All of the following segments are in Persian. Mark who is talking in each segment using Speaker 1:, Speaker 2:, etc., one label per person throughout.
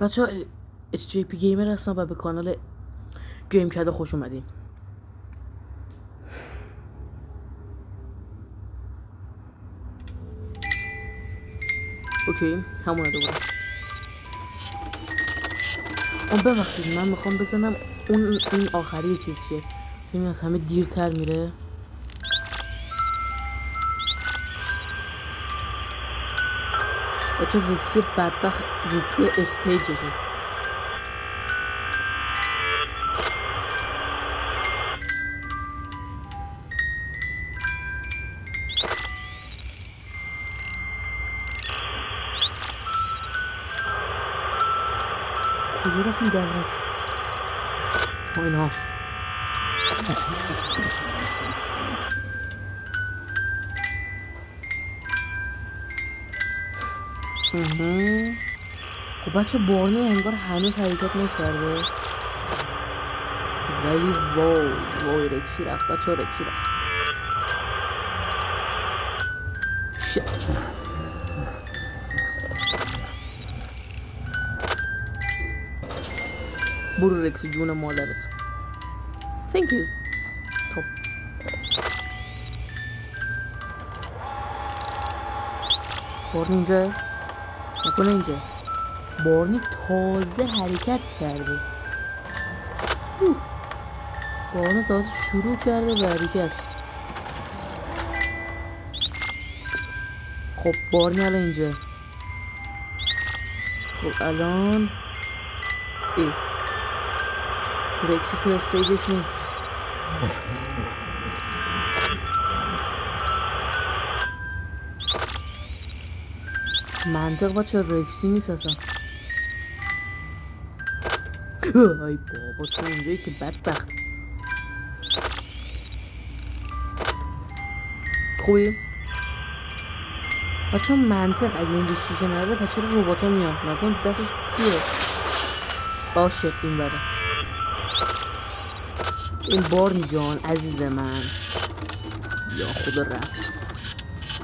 Speaker 1: بچه ها HJP گیمر هستم و به کانال گیم کده خوش اومدین. اوکی همونه دوباره. ببخشید من میخوام بزنم این آخری چیز که این از همه دیرتر میره. بچه ریکسی بدبخت رو توی استیجشه. کجا رفتیم دلغک؟ اینها خب بچه بارنی انگار هنوز حرکت نکرده ولی وای رکسی رفت بچه ها، رکسی رفت. برو رکسی جون مادرت. Thank you. خب بارنی اینجا نکنه اینجا. بارنی تازه حرکت کرده. بارنی تازه شروع کرده به حرکت. خب بارنی الان اینجا. خب الان رکسی تو استیجش نی. منطق با چه رکسی نیست اصلا. ای بابا تو اینجایی که بدبخت. خوبی؟ بچه منطق اگه اینجا شیشه نداره پس چرا رباتا میان؟ نکن دستش توه. باشه این بره. این بارنی جان عزیز من یا خدا رفت.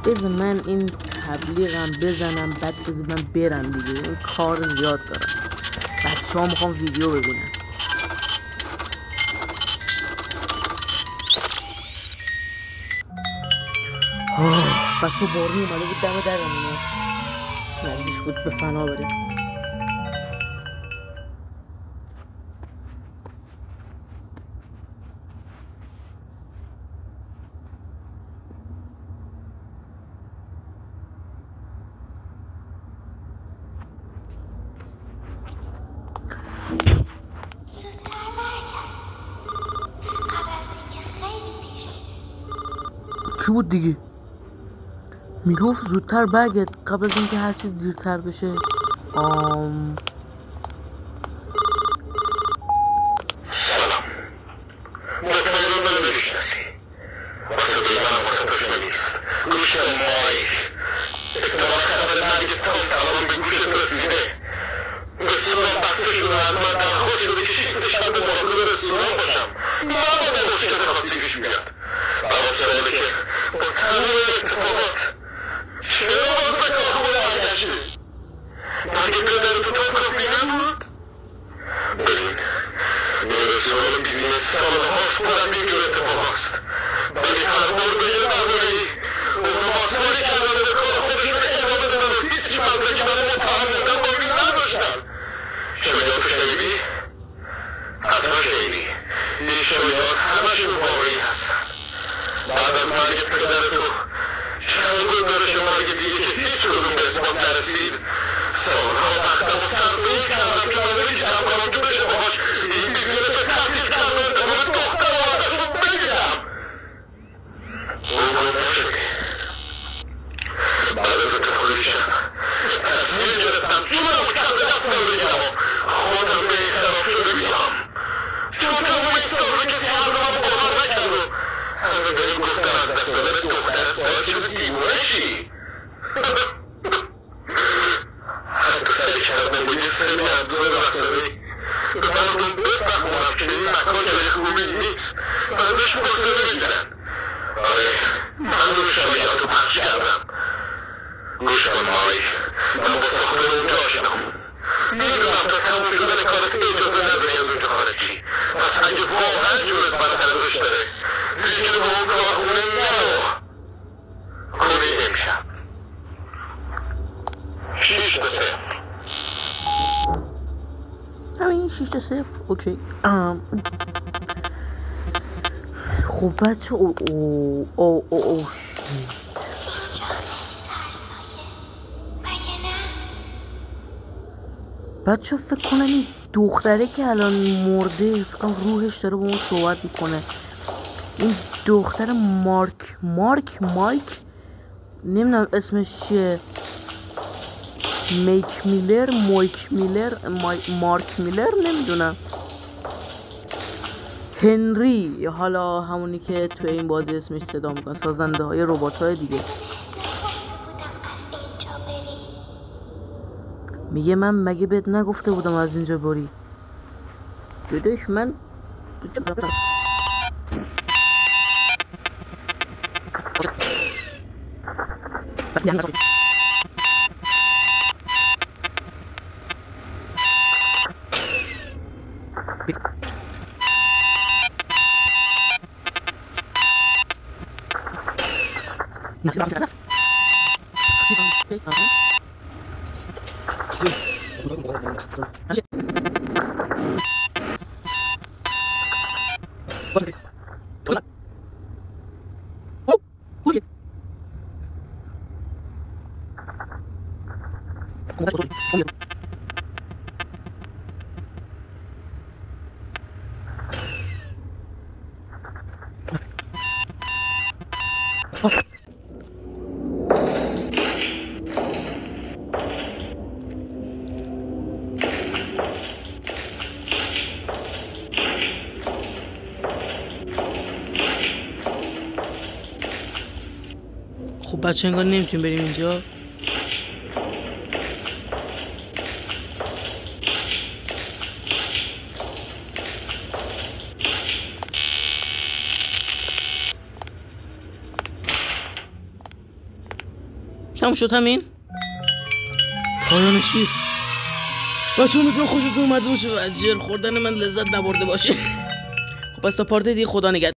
Speaker 1: بذار من این تبلیغم بزنم بعد بذار من برم دیگه. این کار زیاد دارم. بچه ها میخوام ویدیو ببینن. بچه ها بارنی اومده بود دم درمونه. نزدیک بود به فنا بره. چی بود دیگه؟ میگفت زودتر برگرد قبل از اینکه هر چیز دیرتر بشه.
Speaker 2: میدونم تا تموم شدن کارت اجازه نداری از اونجا خارج شی. پس اگه واقعا جورت برای ارزش داره دیگه به اون کارخونه نرو. خونه امشب 6-0.
Speaker 1: همین 6-0. اوکی. خب بچه او بچه فکر کنم این دختره که الان مرده، فکر کنم روحش داره با اون صحبت میکنه. این دختر مایک نمیدونم اسمش چیه، مارک میلر نمیدونم، هنری، حالا همونی که توی این بازی اسمش صدا میکنه، سازنده های ربات های دیگه. میگه من مگه بهت نگفته بودم از اینجا بری؟ داداش من خب بچه انگار نمیتونیم بریم اینجا. تموم شد همین پایان شیفت. بچه امیدوارم خوشتون اومده باشه و از جر خوردن من لذت نبرده باشه. خب پس تا پارت دیگه خدا نگهدار.